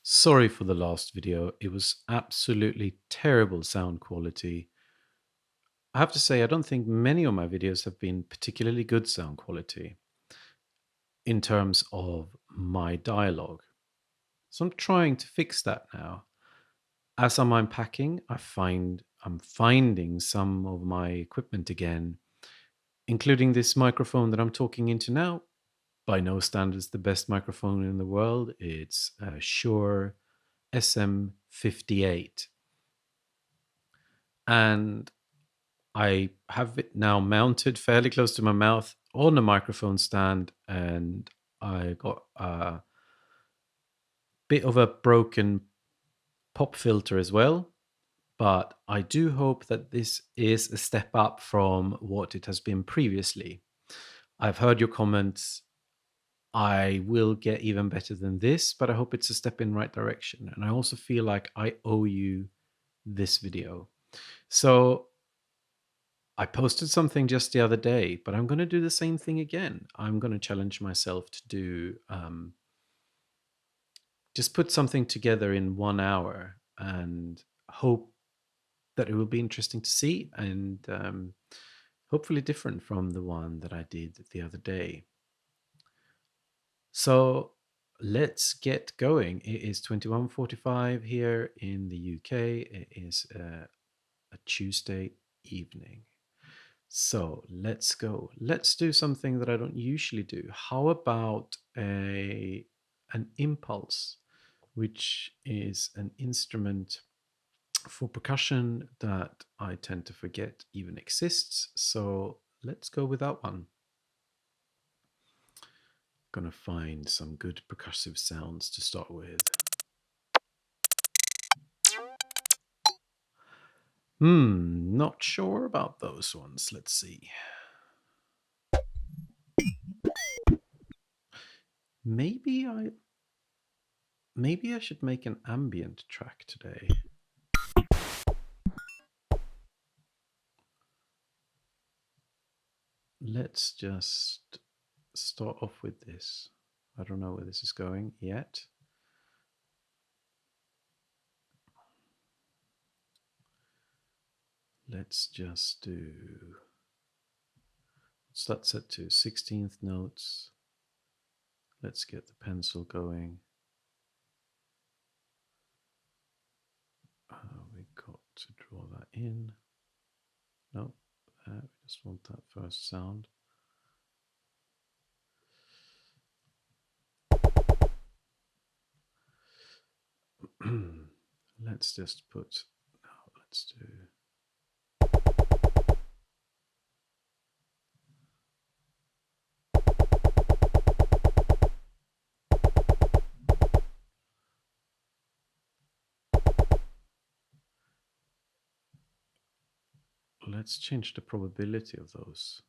Sorry for the last video. It was absolutely terrible sound quality. I have to say, I don't think many of my videos have been particularly good sound quality in terms of my dialogue. So I'm trying to fix that now. As I'm unpacking, I'm finding some of my equipment again, including this microphone that I'm talking into now. By no standards, the best microphone in the world. It's a Shure SM58. And I have it now mounted fairly close to my mouth on a microphone stand, and I got a bit of a broken pop filter as well. But I do hope that this is a step up from what it has been previously. I've heard your comments. I will get even better than this, but I hope it's a step in the right direction. And I also feel like I owe you this video. So I posted something just the other day, but I'm going to do the same thing again. I'm going to challenge myself to do just put something together in 1 hour and hope that it will be interesting to see and hopefully different from the one that I did the other day. So let's get going. It is 21:45 here in the UK. It is a Tuesday evening. So let's go. Let's do something that I don't usually do. How about an impulse, which is an instrument for percussion that I tend to forget even exists. So let's go with that one. Gonna find some good percussive sounds to start with. Not sure about those ones. Let's see. Maybe I should make an ambient track today. Let's just start off with this. I don't know where this is going yet. Let's just do, what's that set to? 16th notes. Let's get the pencil going. We got to draw that in. No, we just want that first sound. Let's just put, no, let's do. Let's change the probability of those.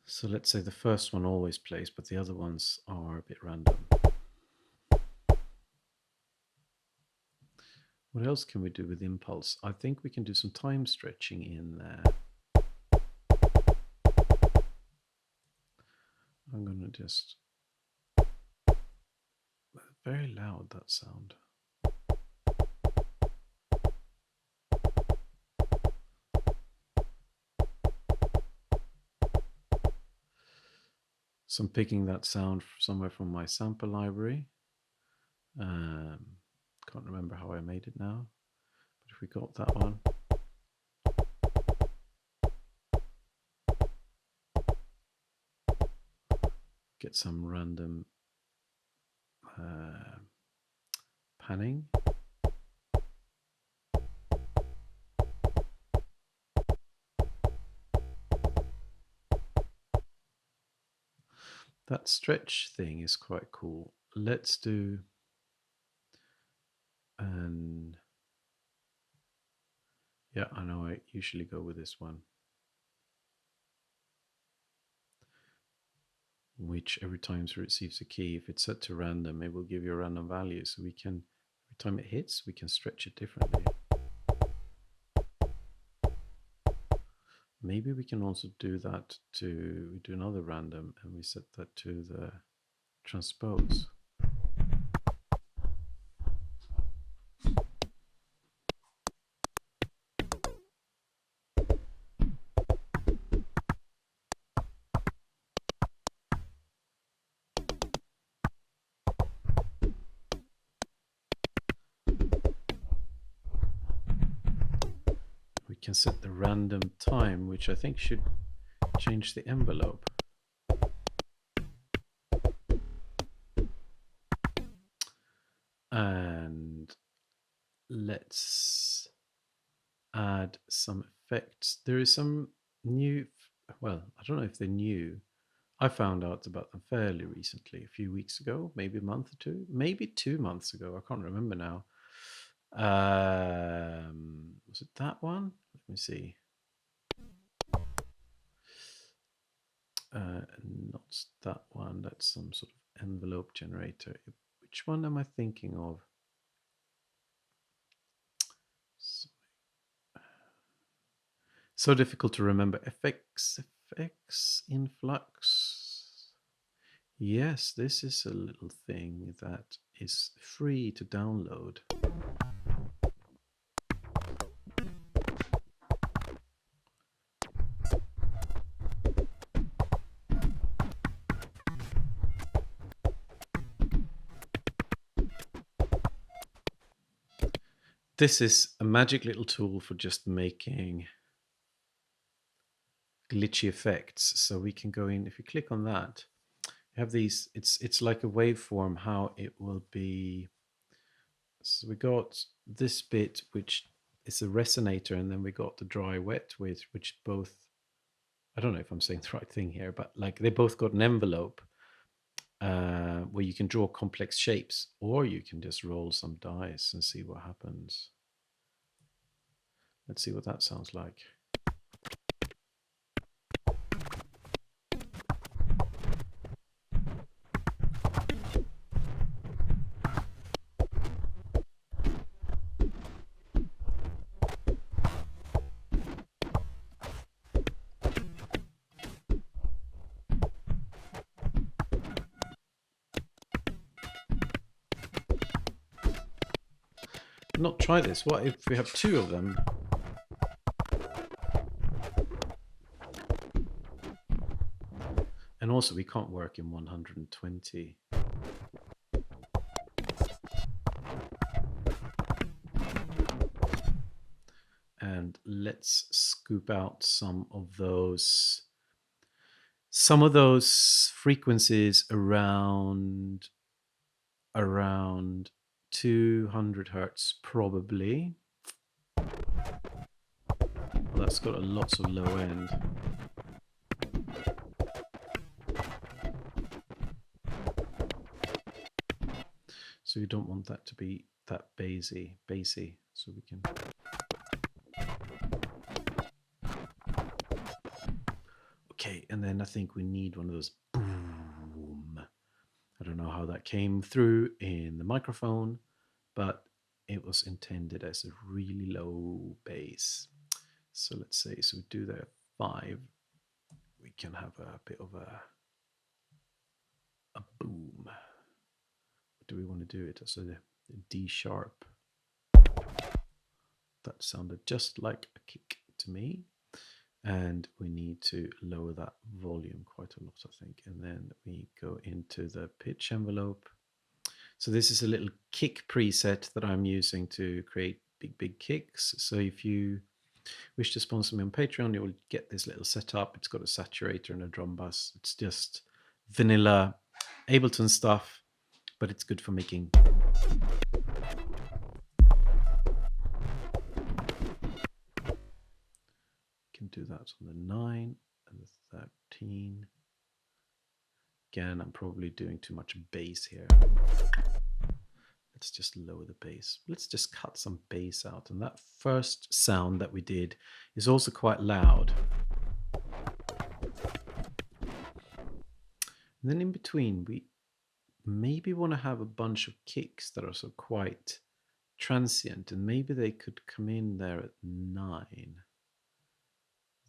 So let's say the first one always plays, but the other ones are a bit random. What else can we do with impulse? I think we can do some time stretching in there. I'm going to just... Very loud, that sound. So I'm picking that sound somewhere from my sample library. Can't remember how I made it now. But if we got that one. Get some random panning. That stretch thing is quite cool. Let's do an... Yeah, I know I usually go with this one. Which every time it receives a key, if it's set to random, it will give you a random value. So we can, every time it hits, we can stretch it differently. Maybe we can also do that to, we do another random and we set that to the transpose. can set the random time, which I think should change the envelope. And let's add some effects. There is some new, well, I don't know if they're new. I found out about them fairly recently, a few weeks ago, maybe a month or two, maybe 2 months ago. I can't remember now. Was it that one? Let me see. Not that one. That's some sort of envelope generator. Which one am I thinking of? So difficult to remember. FX influx. Yes, this is a little thing that is free to download. This is a magic little tool for just making glitchy effects. So we can go in, if you click on that, you have these, it's like a waveform, how it will be. So we got this bit, which is a resonator, and then we got the dry wet with, which both, I don't know if I'm saying the right thing here, but like they both got an envelope where you can draw complex shapes, or you can just roll some dice and see what happens. Let's see what that sounds like. Not try this. What if we have two of them? And also we can't work in 120. And let's scoop out some of those frequencies around 200 hertz probably. Well, that's got lots of low end. So you don't want that to be that bassy. So we can. Okay, and then I think we need one of those boom. I don't know how that came through in the microphone, but it was intended as a really low bass. So let's say, so we do the 5, we can have a bit of a boom. What do we want to do it? So the D sharp. That sounded just like a kick to me. And we need to lower that volume quite a lot, I think. And then we go into the pitch envelope. So this is a little kick preset that I'm using to create big kicks. So if you wish to sponsor me on Patreon, you will get this little setup. It's got a saturator and a drum bus. It's just vanilla Ableton stuff, but it's good for making. Can do that on the 9 and the 13. Again, I'm probably doing too much bass here. Let's just lower the bass. Let's just cut some bass out. And that first sound that we did is also quite loud. And then in between, we maybe want to have a bunch of kicks that are so quite transient, and maybe they could come in there at 9.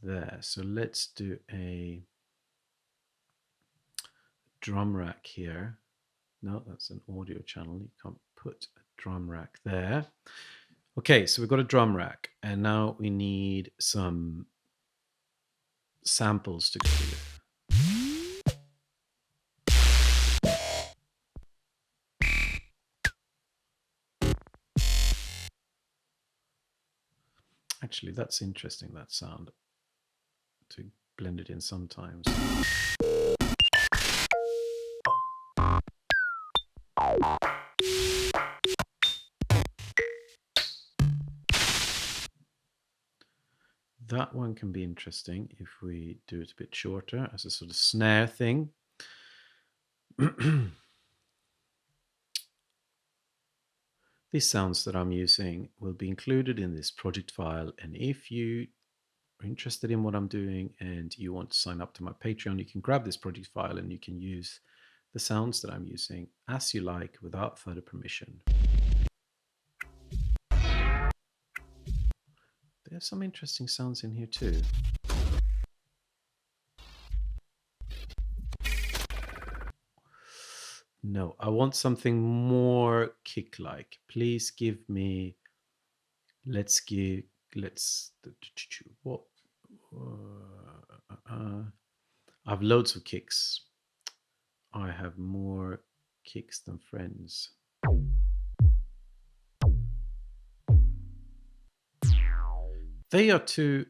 There. So let's do a drum rack here. No, that's an audio channel. You can't put a drum rack there. Okay, so we've got a drum rack, and now we need some samples to go with. actually. That's interesting, that sound, to blend it in sometimes. That one can be interesting if we do it a bit shorter as a sort of snare thing. These sounds that I'm using will be included in this project file, and if you are interested in what I'm doing and you want to sign up to my Patreon, you can grab this project file and you can use the sounds that I'm using as you like without further permission. There's some interesting sounds in here too. No, I want something more kick-like. Please give me, let's what? I have loads of kicks. I have more kicks than friends. They are too.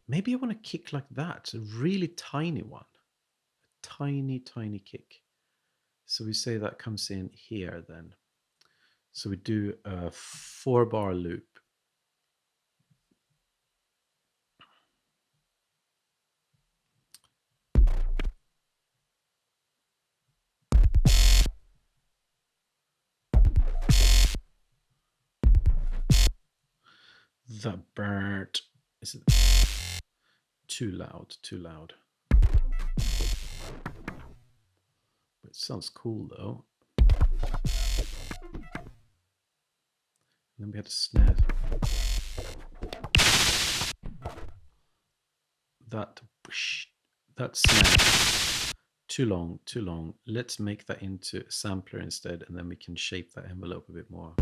Maybe I want to kick like that. A really tiny one. A tiny, tiny kick. So we say that comes in here then. So we do a 4-bar loop. The bird. Is it too loud? Too loud. It sounds cool though. And then we had a snare. That snare. Too long, too long. Let's make that into a sampler instead, and then we can shape that envelope a bit more.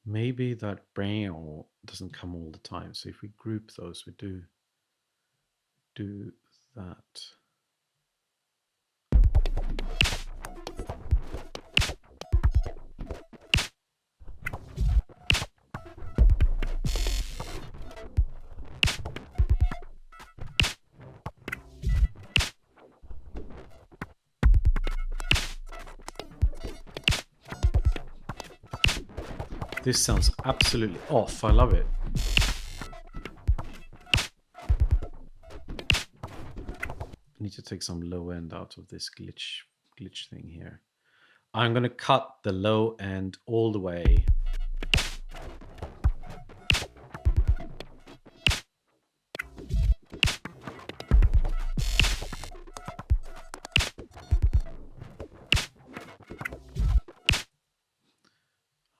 Maybe that brown doesn't come all the time. So if we group those, we do that. This sounds absolutely off. I love it. I need to take some low end out of this glitch thing here. I'm going to cut the low end all the way.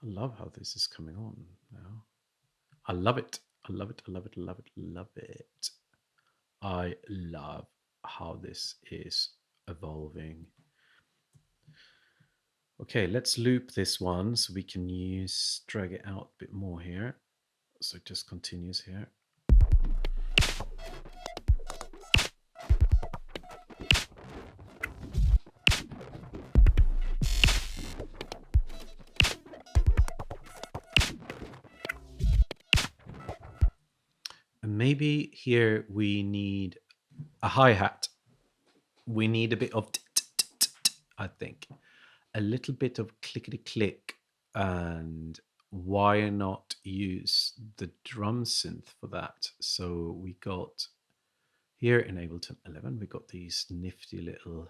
I love how this is coming on now. I love it. I love it. I love it. I love it. Love it. I love how this is evolving. Okay, let's loop this one so we can drag it out a bit more here. So it just continues here. And maybe here we need a hi-hat. We need a bit of I think. a little bit of clickety click, and why not use the drum synth for that? So we got here in Ableton 11, we got these nifty little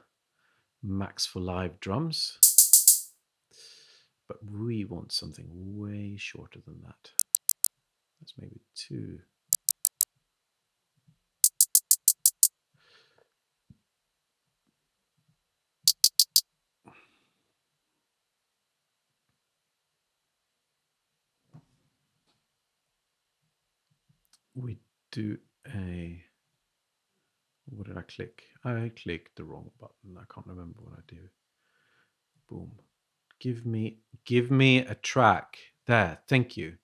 Max for Live drums, but we want something way shorter than that. That's maybe 2. We do a, what did I click? I clicked the wrong button. I can't remember what I do. Boom. Give me a track. There, thank you.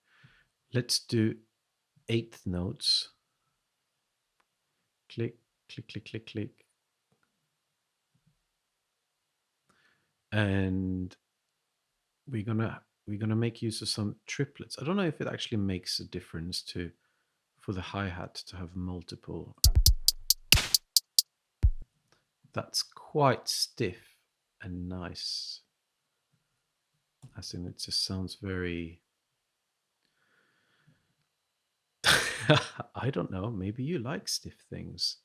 Let's do 8th notes. Click, click, click, click, click. And we're gonna make use of some triplets. I don't know if it actually makes a difference for the hi-hat to have multiple. That's quite stiff and nice. As in, it just sounds very I don't know, maybe you like stiff things.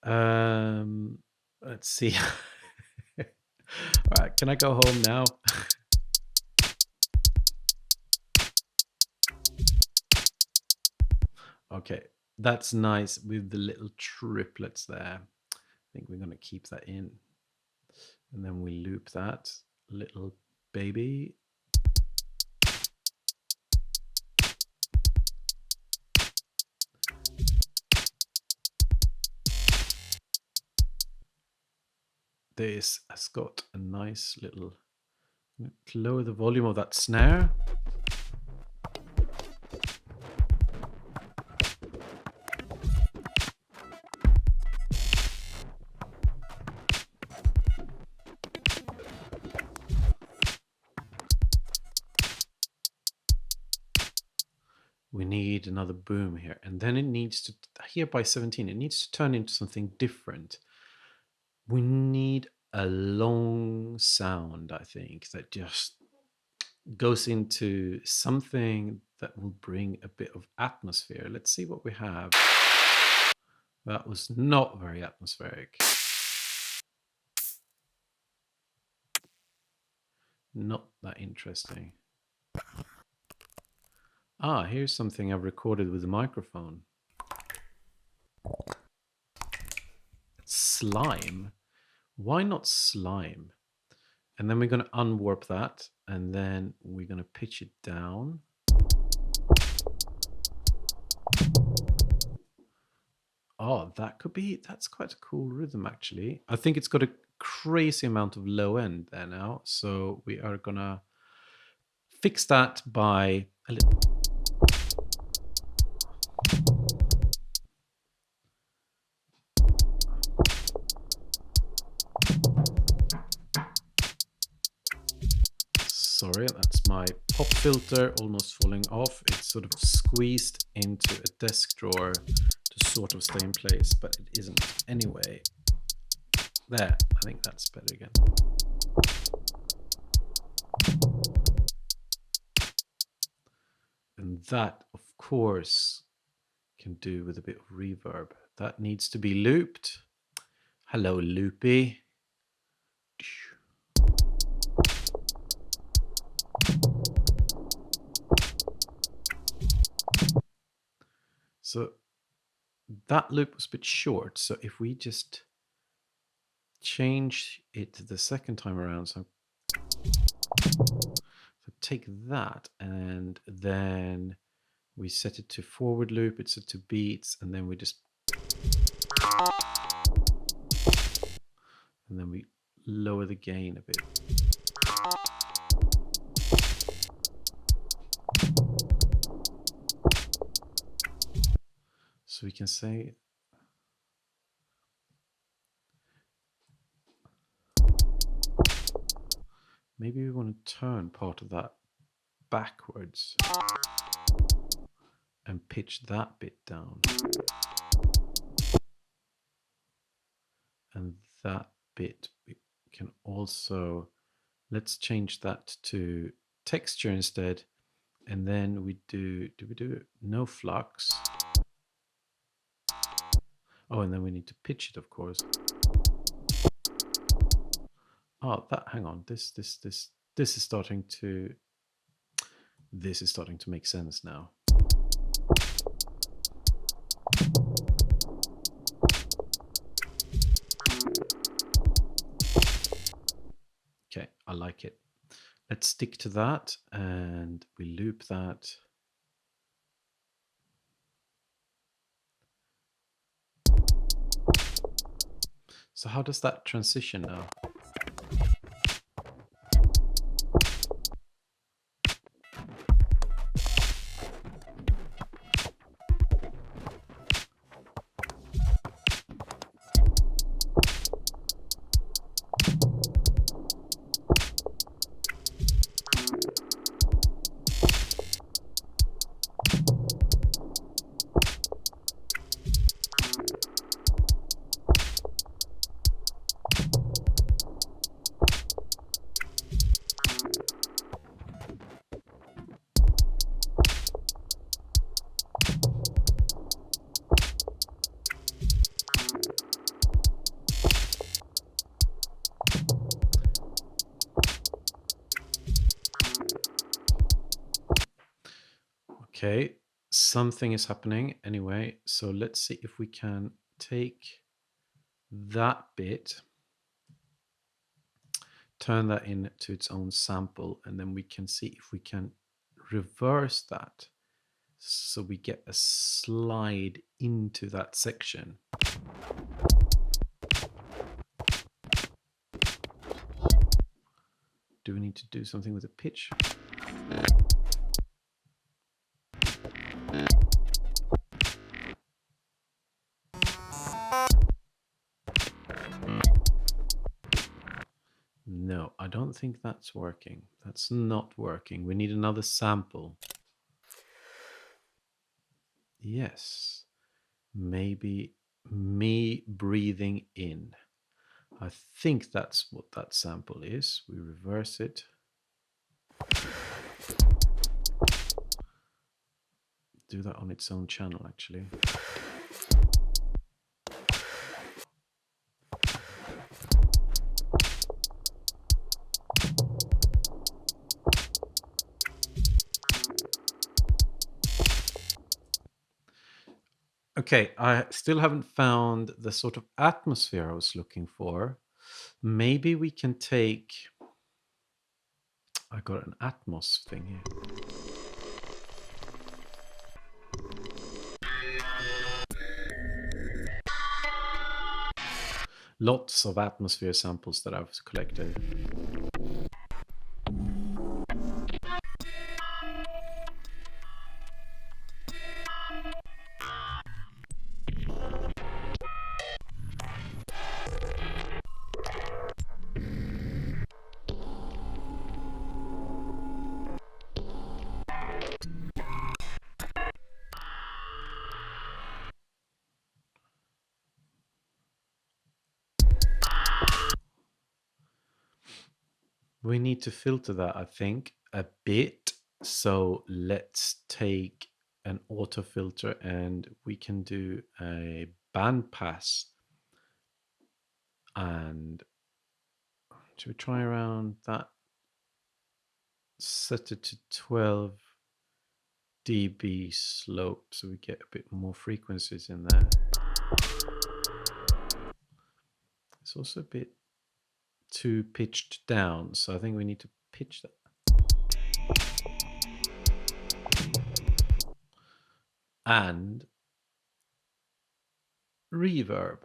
Let's see. All right, can I go home now? Okay, that's nice with the little triplets there. I think we're going to keep that in. And then we loop that little baby. This has got a nice little, lower the volume of that snare. We need another boom here. And then it needs to, here by 17, it needs to turn into something different. We need a long sound, I think, that just goes into something that will bring a bit of atmosphere. Let's see what we have. That was not very atmospheric. Not that interesting. Ah, here's something I've recorded with a microphone. Slime. Why not slime? And then we're going to unwarp that, and then we're going to pitch it down. Oh, that's quite a cool rhythm, actually. I think it's got a crazy amount of low end there now. So we are going to fix that by a little. Sorry, that's my pop filter almost falling off. It's sort of squeezed into a desk drawer to sort of stay in place, but it isn't. Anyway, there, I think that's better again. And that, of course, can do with a bit of reverb. That needs to be looped. Hello, loopy. So that loop was a bit short. So if we just change it the second time around, so take that and then we set it to forward loop, it's set to beats, and then we just, and then we lower the gain a bit. So we can say, maybe we want to turn part of that backwards and pitch that bit down. And that bit we We can also, let's change that to texture instead. And then we do we do no flux? Oh, and then we need to pitch it, of course. Oh, hang on. This is starting to make sense now. Okay, I like it. Let's stick to that and we loop that. So how does that transition now? Okay, something is happening anyway. So let's see if we can take that bit, turn that into its own sample, and then we can see if we can reverse that so we get a slide into that section. Do we need to do something with the pitch? No, I don't think that's working. That's not working. We need another sample. Yes, maybe me breathing in. I think that's what that sample is. We reverse it. Do that on its own channel, actually. Okay, I still haven't found the sort of atmosphere I was looking for. Maybe we can take... I got an Atmos thing here. Lots of atmosphere samples that I've collected. We need to filter that, I think, a bit. So let's take an auto filter and we can do a bandpass. And should we try around that? Set it to 12 dB slope so we get a bit more frequencies in there. It's also a bit too pitched down, so I think we need to pitch that. And reverb.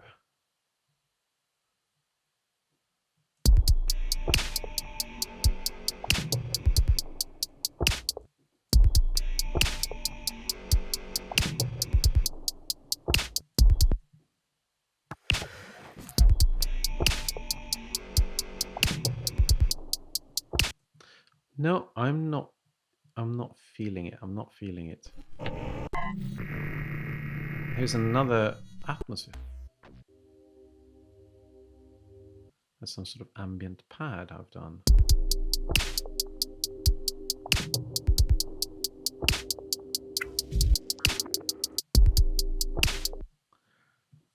No, I'm not feeling it. I'm not feeling it. Here's another atmosphere. That's some sort of ambient pad I've done.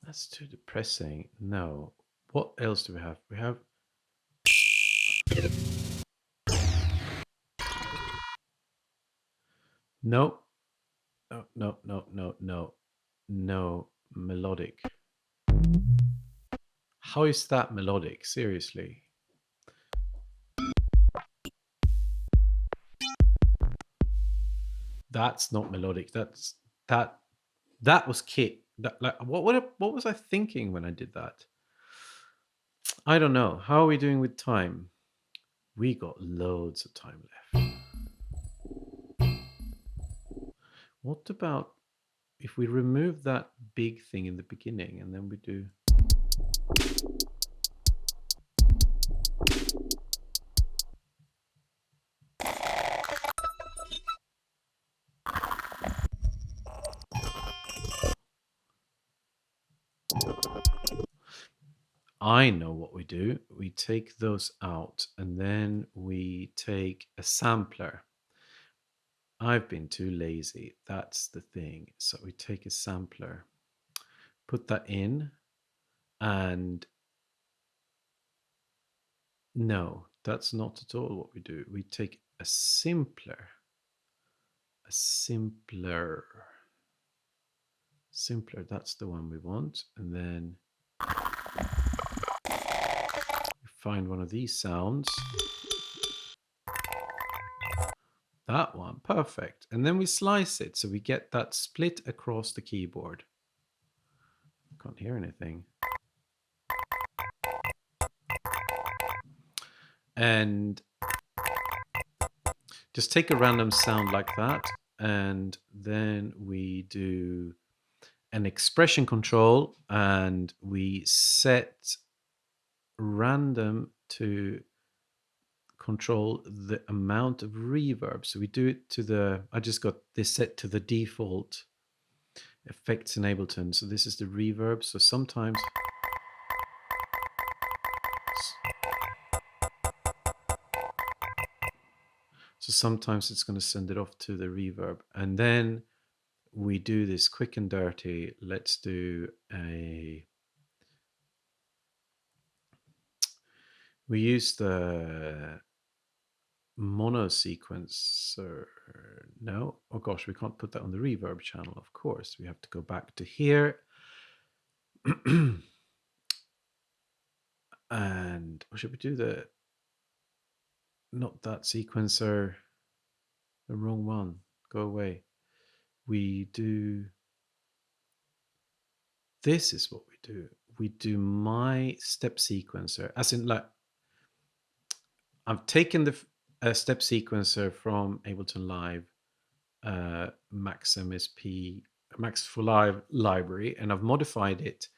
That's too depressing. No. What else do we have? We have... No. No, no, no, no, no. No melodic. How is that melodic? Seriously. That's not melodic. That was kit. What was I thinking when I did that? I don't know. How are we doing with time? We got loads of time left. What about if we remove that big thing in the beginning and then we do... I know what we do. We take those out and then we take a sampler. I've been too lazy. That's the thing. So we take a sampler, put that in, and no, that's not at all what we do. We take a simpler, that's the one we want. And then we find one of these sounds. That one, perfect. And then we slice it so we get that split across the keyboard. Can't hear anything. And just take a random sound like that. And then we do an expression control and we set random to control the amount of reverb. So we do it to the... I just got this set to the default effects in Ableton. So this is the reverb. So sometimes... it's going to send it off to the reverb. And then we do this quick and dirty. Let's do a... We use the mono sequencer. No, oh gosh, we can't put that on the reverb channel, of course. We have to go back to here. And or should we do the... not that sequencer, the wrong one, go away. We do... this is what we do. We do my step sequencer, as in like I've taken the step sequencer from Ableton Live, Max MSP, Max for Live library, and I've modified it.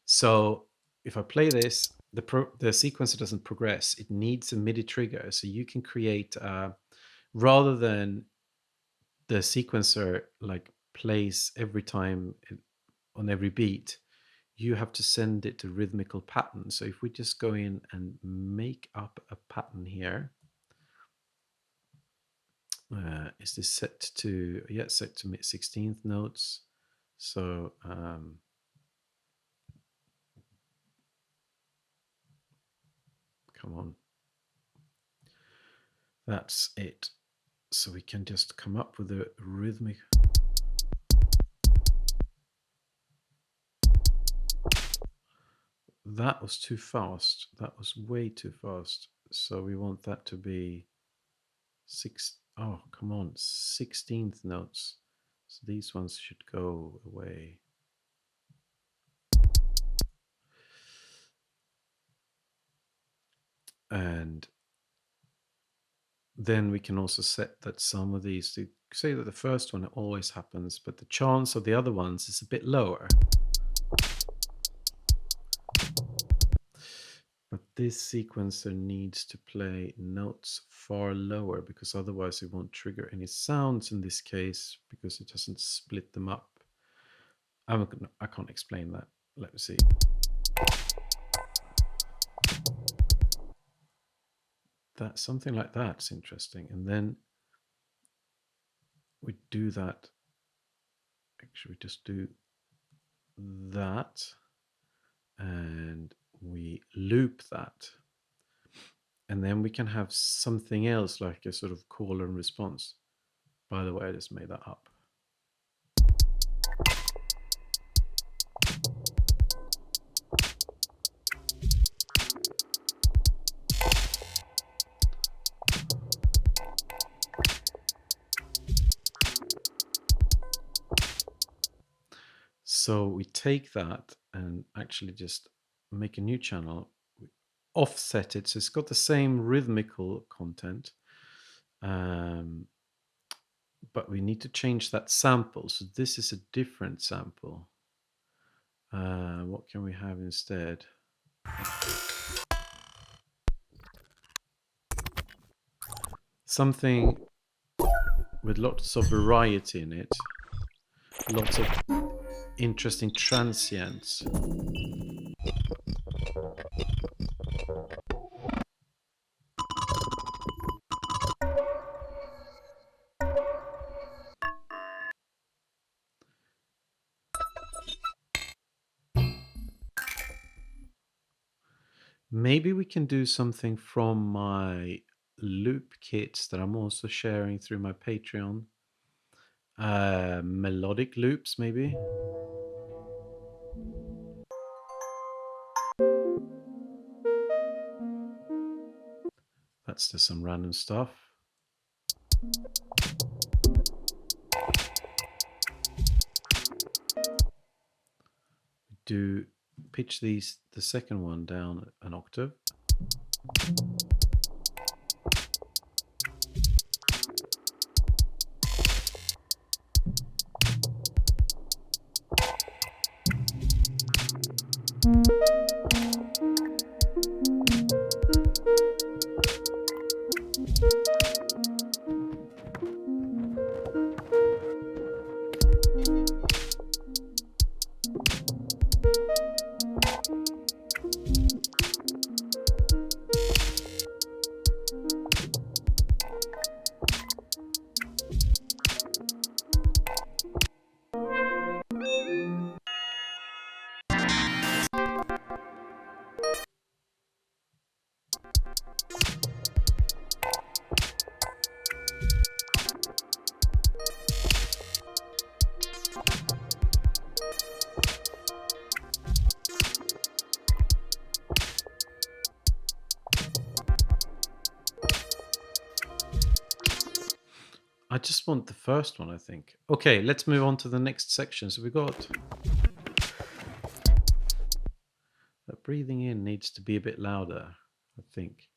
So if I play this, the sequencer doesn't progress. It needs a MIDI trigger. So you can create, rather than the sequencer like plays every time on every beat, you have to send it to rhythmical pattern. So if we just go in and make up a pattern here, is this set to... yeah, set to 16th notes. So come on, that's it. So we can just come up with a rhythmic... that was too fast. That was way too fast. So we want that to be 6. Oh, come on, 16th notes. So these ones should go away. And then we can also set that some of these, to say that the first one always happens, but the chance of the other ones is a bit lower. But this sequencer needs to play notes far lower, because otherwise it won't trigger any sounds in this case, because it doesn't split them up. I can't explain that. Let me see. that something like that's interesting. And then we do that. Actually, we just do that and we loop that. And then we can have something else like a sort of call and response. By the way, I just made that up. So we take that and actually just make a new channel, offset it so it's got the same rhythmical content, but we need to change that sample. So this is a different sample. What can we have instead? Something with lots of variety in it, lots of interesting transients. Maybe we can do something from my loop kits that I'm also sharing through my Patreon. Melodic loops, maybe. That's just some random stuff. Do pitch the second one down an octave. I just want the first one, I think. Okay, let's move on to the next section. So we got that breathing in needs to be a bit louder, I think.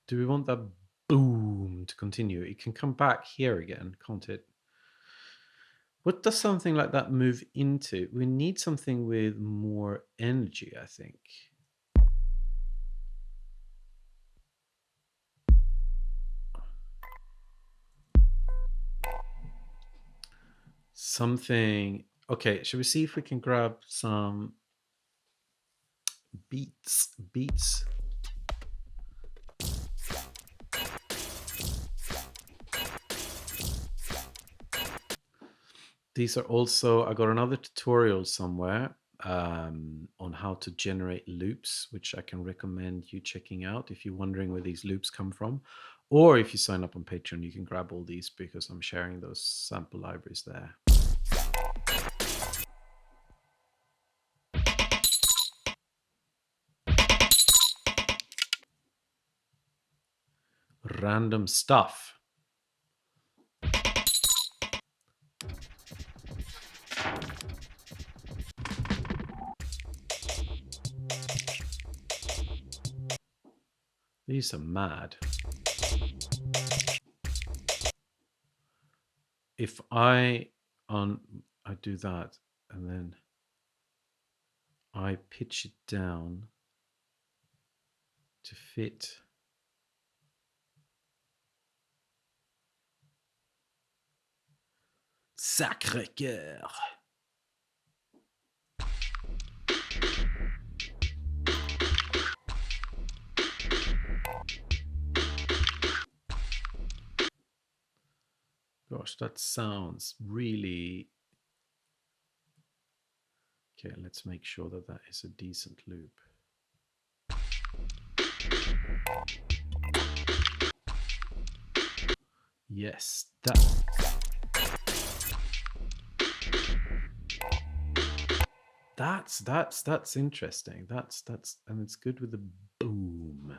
Do we want that boom to continue? It can come back here again, can't it? What does something like that move into? We need something with more energy, I think. Something. Okay, should we see if we can grab some beats? Beats. These are also, I got another tutorial somewhere on how to generate loops, which I can recommend you checking out if you're wondering where these loops come from. Or if you sign up on Patreon, you can grab all these because I'm sharing those sample libraries there. Random stuff. These are mad. if I do that and then I pitch it down to fit. Sacré-Cœur. Gosh, that sounds really... Okay, let's make sure that that is a decent loop. Yes, that's interesting. That's and it's good with the boom.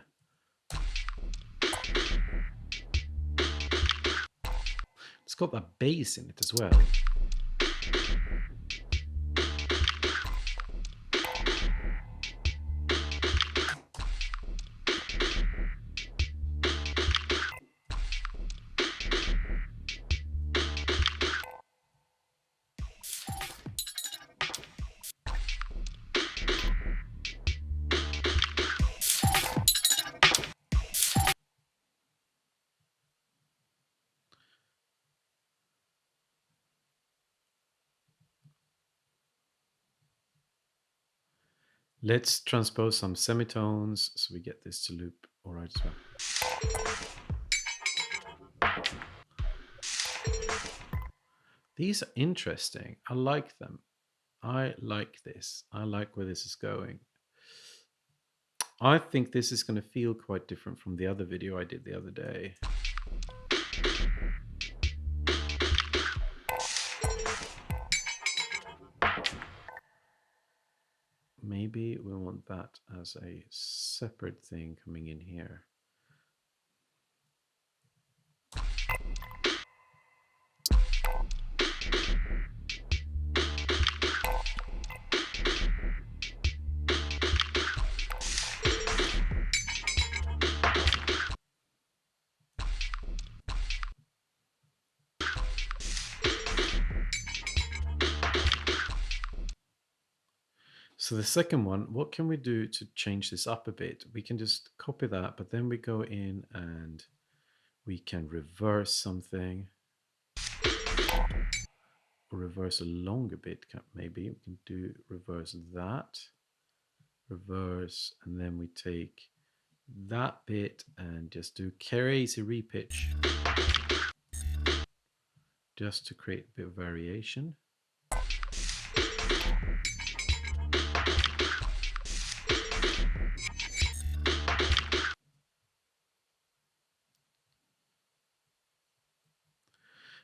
It's got that bass in it as well. Let's transpose some semitones so we get this to loop all right as well. These are interesting. I like them. I like this. I like where this is going. I think this is going to feel quite different from the other video I did the other day. Maybe we want that as a separate thing coming in here. So the second one, what can we do to change this up a bit? We can just copy that, but then we go in and we can reverse something. Or reverse along a bit, maybe. We can do reverse that. Reverse, and then we take that bit and just do crazy repitch. Just to create a bit of variation.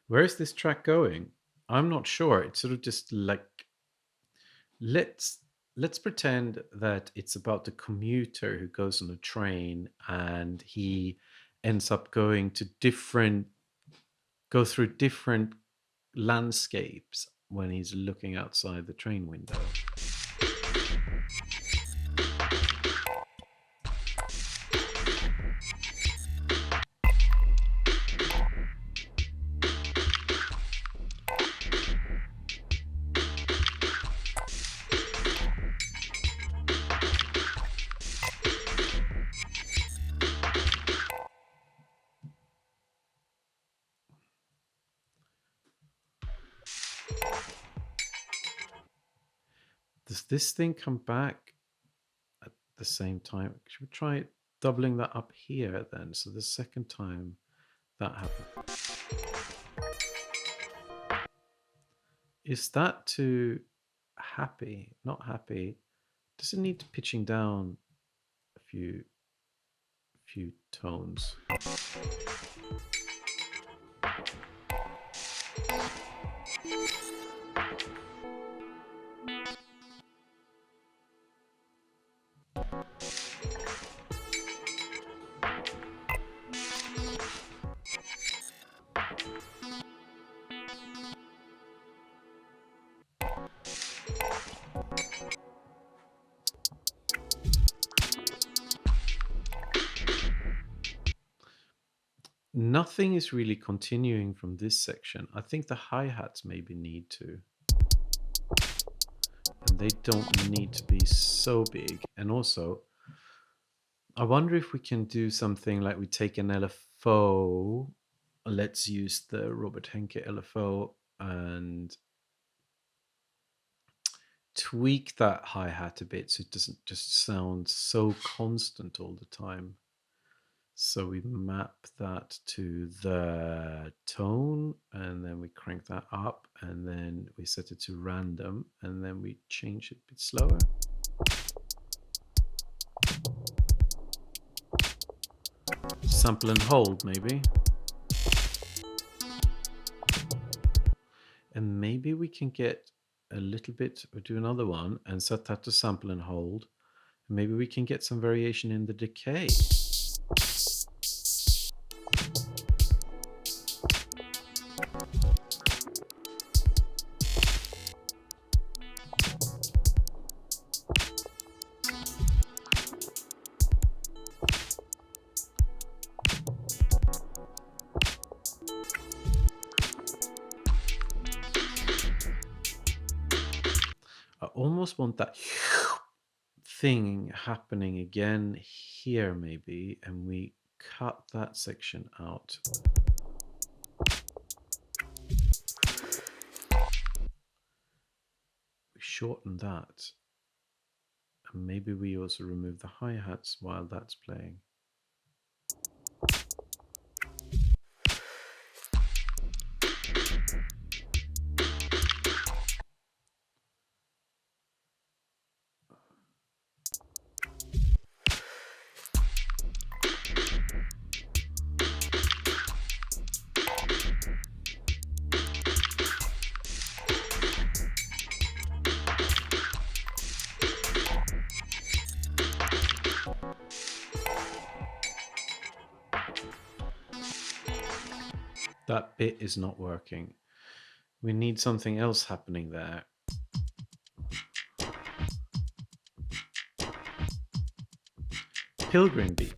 Where is this track going? I'm not sure. It's sort of just like, let's pretend that it's about the commuter who goes on a train and he ends up going to go through different landscapes when he's looking outside the train window. Does this thing come back at the same time? Should we try doubling that up here then? So the second time that happens. Is that too happy? Not happy. Does it need pitching down a few tones? nothing is really continuing from this section. I think the hi-hats maybe need to. And they don't need to be so big. And also, I wonder if we can do something like we take an LFO. Let's use the Robert Henke LFO and tweak that hi-hat a bit so it doesn't just sound so constant all the time. So we map that to the tone and then we crank that up and then we set it to random and then we change it a bit slower. Sample and hold maybe. And maybe we can get a little bit, or do another one and set that to sample and hold. And maybe we can get some variation in the decay. I almost want that thing happening again here maybe, and we cut that section out. We shorten that. And maybe we also remove the hi-hats while that's playing. That bit is not working. We need something else happening there. Pilgrim beat.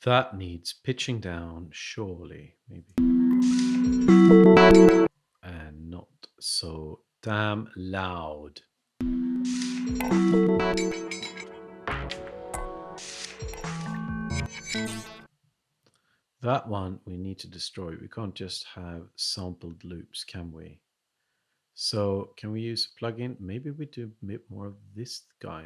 That needs pitching down, surely, maybe. And not so damn loud. That one we need to destroy. We can't just have sampled loops, can we? So can we use a plugin? Maybe we do a bit more of this guy.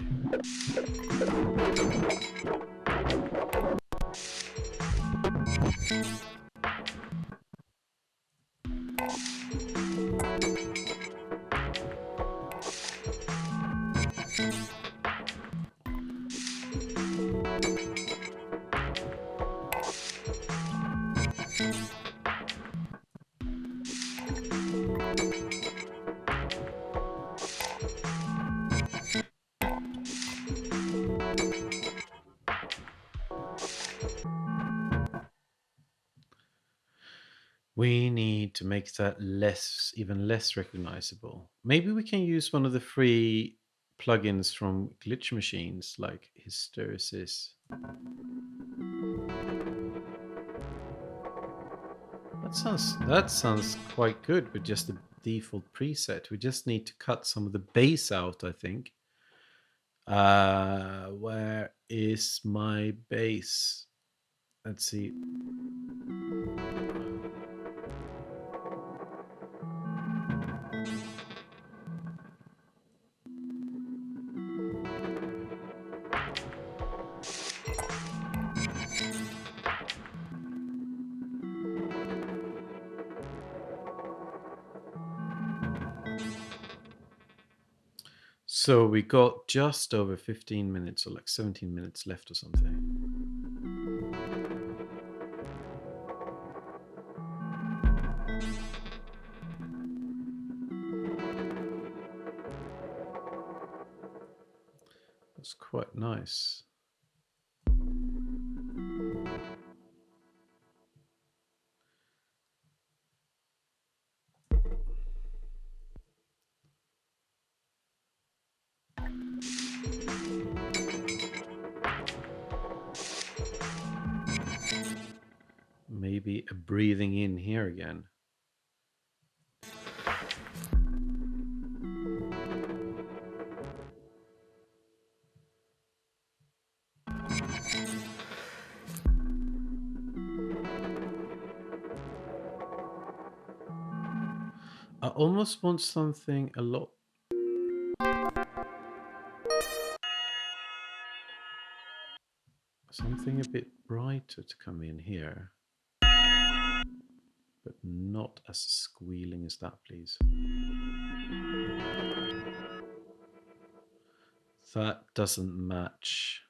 We need to make that even less recognizable. Maybe we can use one of the free plugins from glitch machines like Hysteresis. That sounds quite good with just the default preset. We just need to cut some of the bass out, I think. Where is my bass? Let's see. So we got just over 15 minutes or like 17 minutes left or something. quite nice. Maybe a breathing in here again. I almost want something a lot. Something a bit brighter to come in here. But not as squealing as that, please. That doesn't match.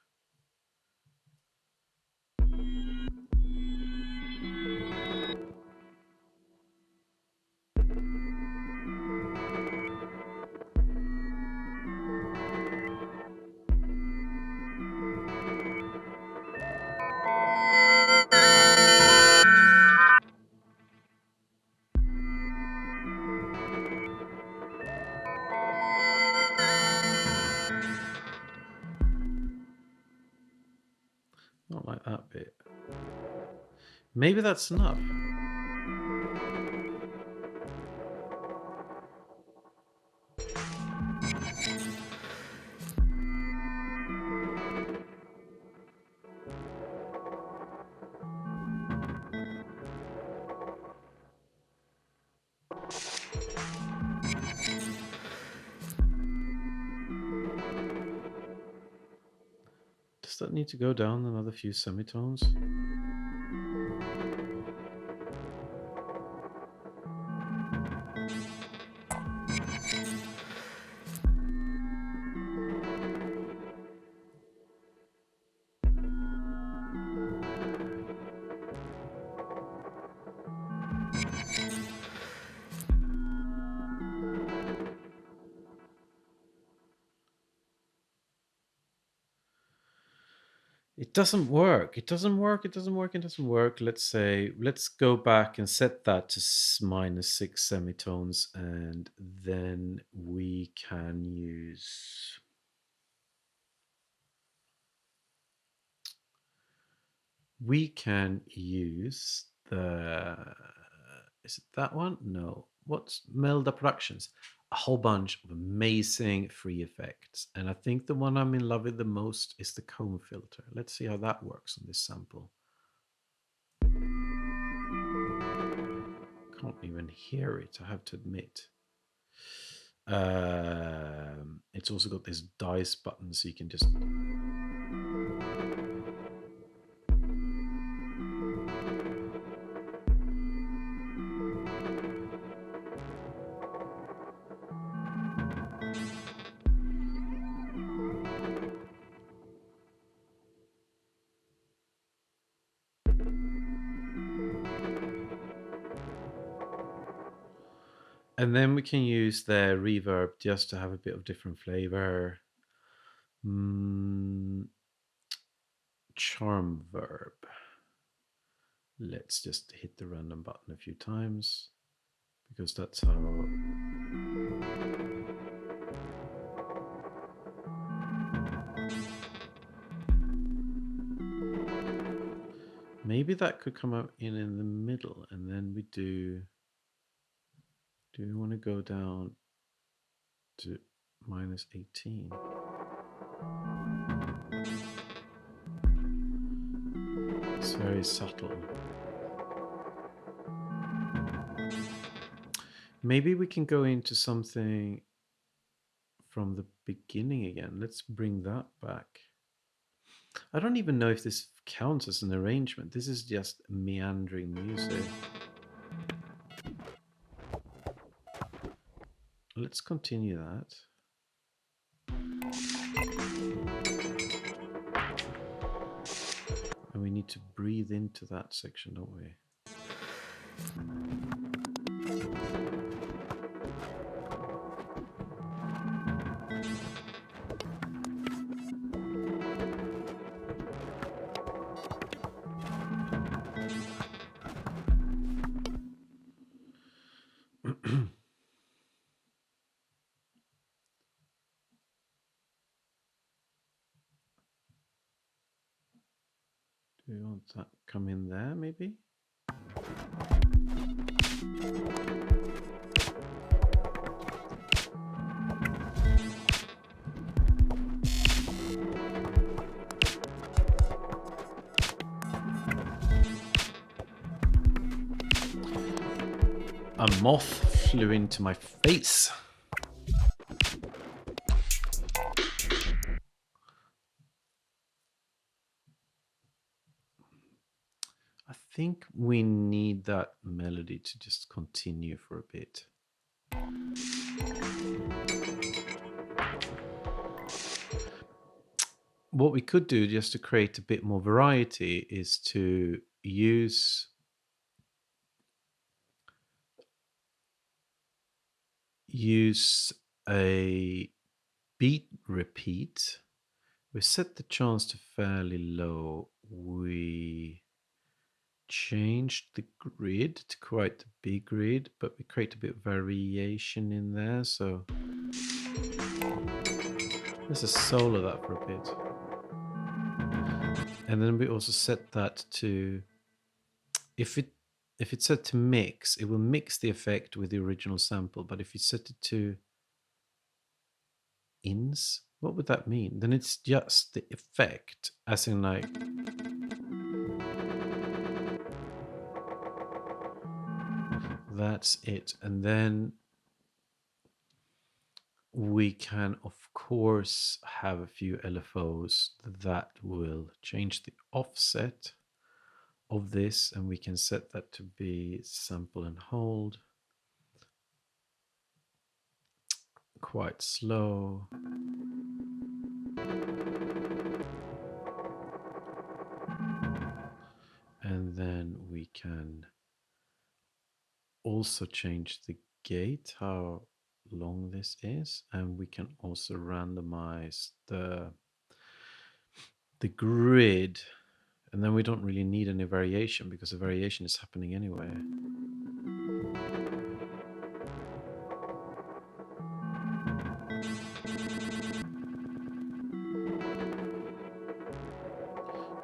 Not like that bit. Maybe that's enough. Does that need to go down another few semitones? It doesn't work. It doesn't work. It doesn't work. It doesn't work. Let's go back and set that to -6 semitones, and then we can use. We can use the. Is it that one? No. What's Melda Productions? A whole bunch of amazing free effects. And I think the one I'm in love with the most is the comb filter. Let's see how that works on this sample. Can't even hear it, I have to admit. It's also got this dice button, so you can just. And then we can use the reverb just to have a bit of different flavor. Charm verb. Let's just hit the random button a few times, because that's how. Maybe that could come up in the middle, and then we do. Do we want to go down to -18? It's very subtle. Maybe we can go into something from the beginning again. Let's bring that back. I don't even know if this counts as an arrangement. This is just meandering music. Let's continue that. And we need to breathe into that section, don't we? Do you want that come in there maybe? A moth flew into my face. I think we need that melody to just continue for a bit. What we could do just to create a bit more variety is to use a beat repeat. We set the chance to fairly low. We changed the grid to quite a big grid, but we create a bit of variation in there. So let's just solo that for a bit. And then we also set that to, if it's set to mix, it will mix the effect with the original sample. But if you set it to ins, what would that mean? Then it's just the effect, as in like, that's it. And then we can, of course, have a few LFOs that will change the offset of this, and we can set that to be sample and hold, quite slow. And then we can also change the gate, how long this is, and we can also randomize the grid, and then we don't really need any variation because the variation is happening anyway.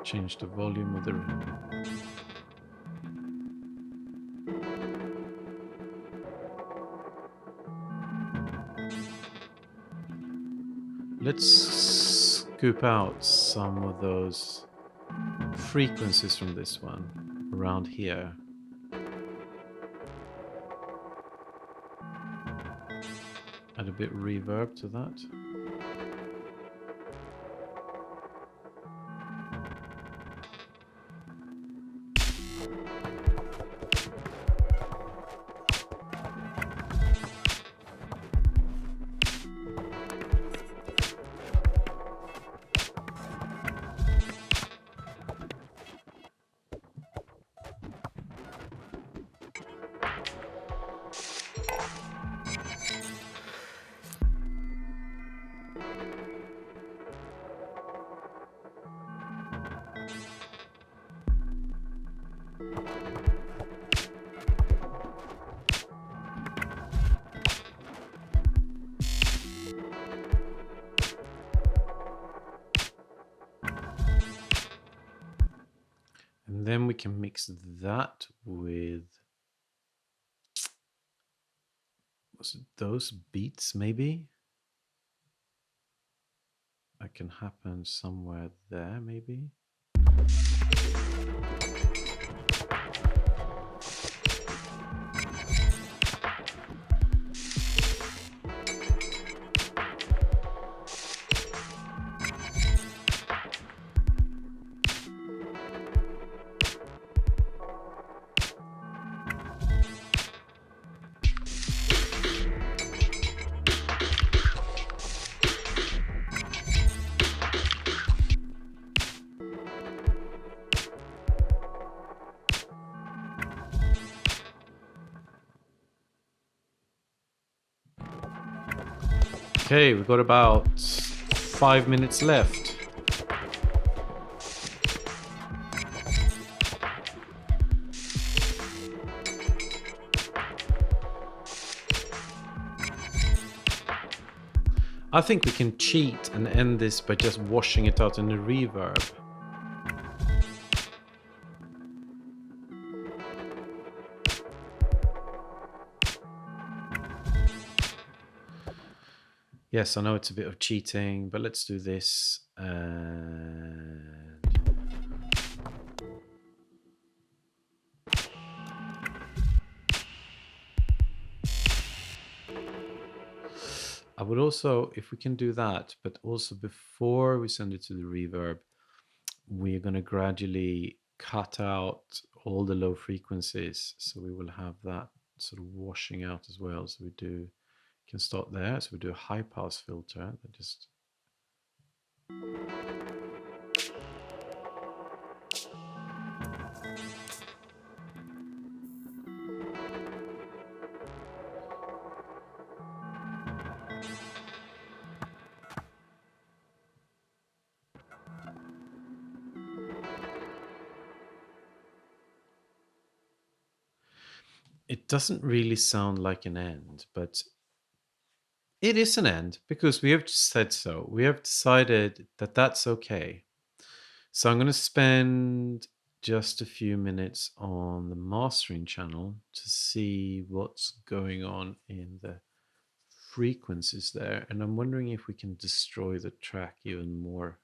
Change the volume of the let's scoop out some of those frequencies from this one around here. Add a bit reverb to that. And then we can mix that with, was it those beats maybe? That can happen somewhere there maybe. Okay, we've got about 5 minutes left. I think we can cheat and end this by just washing it out in the reverb. Yes, I know it's a bit of cheating, but let's do this. And I would also, if we can do that, but also before we send it to the reverb, we're going to gradually cut out all the low frequencies. So we will have that sort of washing out as well. So we can start there. So we do a high pass filter that just. It doesn't really sound like an end, but it is an end because we have said so. We have decided that that's okay. So I'm going to spend just a few minutes on the mastering channel to see what's going on in the frequencies there. And I'm wondering if we can destroy the track even more.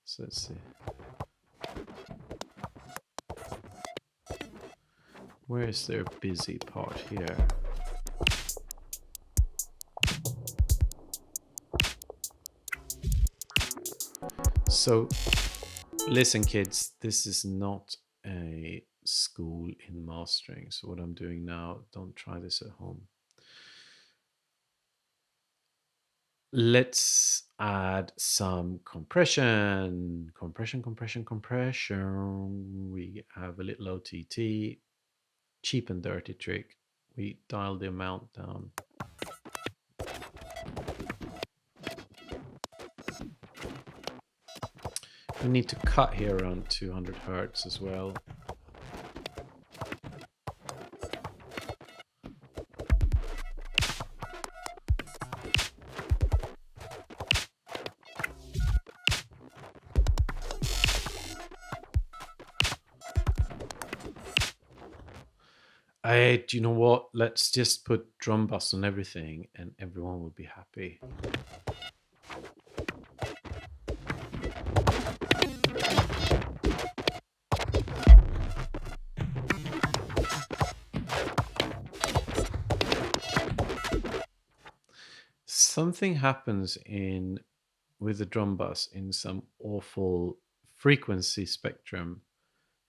So let's see. Where is their busy part here? So listen, kids, this is not a school in mastering. So what I'm doing now, don't try this at home. Let's add some compression. We have a little OTT. Cheap and dirty trick. We dial the amount down. We need to cut here around 200 hertz as well. Do you know what? Let's just put drum bass on everything and everyone will be happy. Something happens with the drum bass in some awful frequency spectrum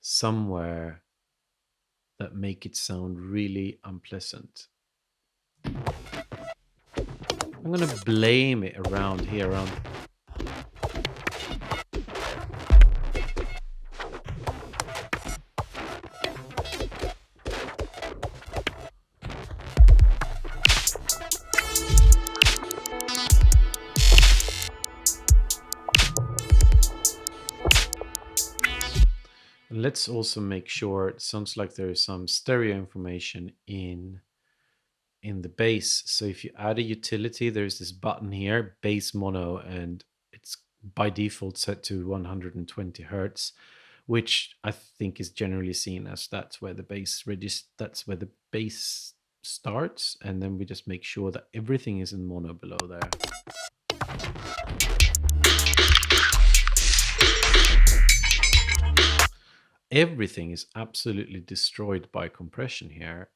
somewhere that make it sound really unpleasant. I'm going to blame it around here. Let's also make sure it sounds like there is some stereo information in the bass. So if you add a utility, there's this button here, bass mono, and it's by default set to 120 hertz, which I think is generally seen as that's where the bass starts, and then we just make sure that everything is in mono below there. Everything is absolutely destroyed by compression here.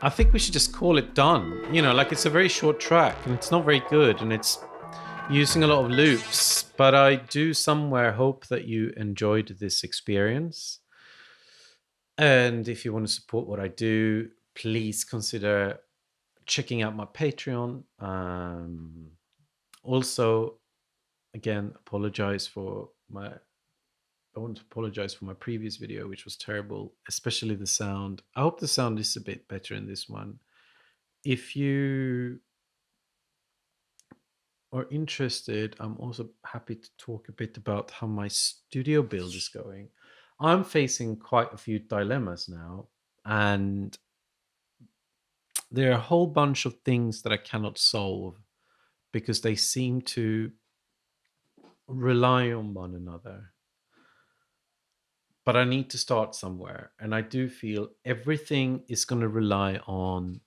I think we should just call it done. You know, like it's a very short track and it's not very good and it's using a lot of loops. But I do somewhere hope that you enjoyed this experience. And if you want to support what I do, please consider checking out my Patreon. Also, again, apologize for my. I want to apologize for my previous video, which was terrible, especially the sound. I hope the sound is a bit better in this one. If you are interested, I'm also happy to talk a bit about how my studio build is going. I'm facing quite a few dilemmas now, and there are a whole bunch of things that I cannot solve because they seem to rely on one another. But I need to start somewhere, and I do feel everything is going to rely on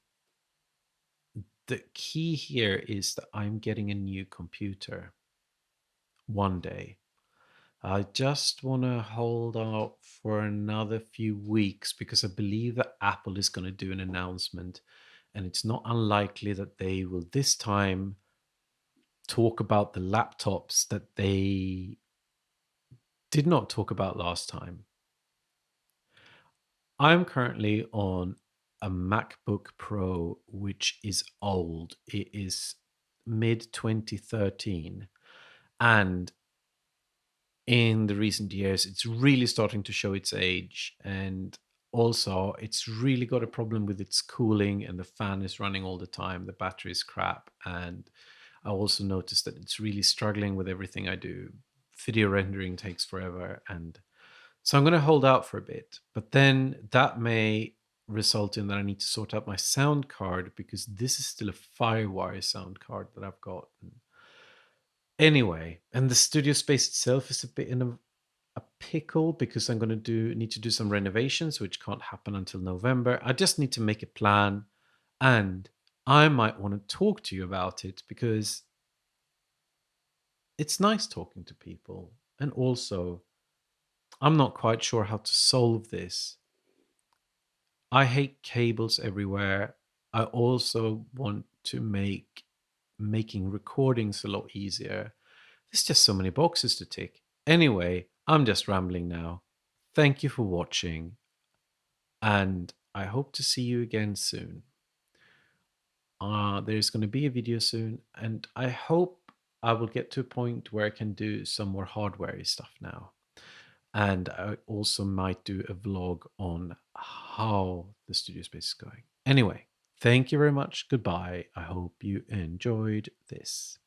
the key here is that I'm getting a new computer one day. I just want to hold out for another few weeks because I believe that Apple is going to do an announcement, and it's not unlikely that they will this time talk about the laptops that they did not talk about last time. I'm currently on a MacBook Pro, which is old. It is mid 2013. And in the recent years, it's really starting to show its age. And also, it's really got a problem with its cooling, and the fan is running all the time. The battery is crap. And I also noticed that it's really struggling with everything I do. Video rendering takes forever. And so I'm going to hold out for a bit. But then that may result in that I need to sort out my sound card because this is still a Firewire sound card that I've got. Anyway, and the studio space itself is a bit in a pickle because I'm going to need to do some renovations, which can't happen until November. I just need to make a plan, and I might want to talk to you about it because it's nice talking to people. And also, I'm not quite sure how to solve this. I hate cables everywhere. I also want to make making recordings a lot easier. There's just so many boxes to tick. Anyway, I'm just rambling now. Thank you for watching, and I hope to see you again soon. There's going to be a video soon, and I hope I will get to a point where I can do some more hardware stuff now. And I also might do a vlog on how the studio space is going. Anyway, thank you very much. Goodbye. I hope you enjoyed this.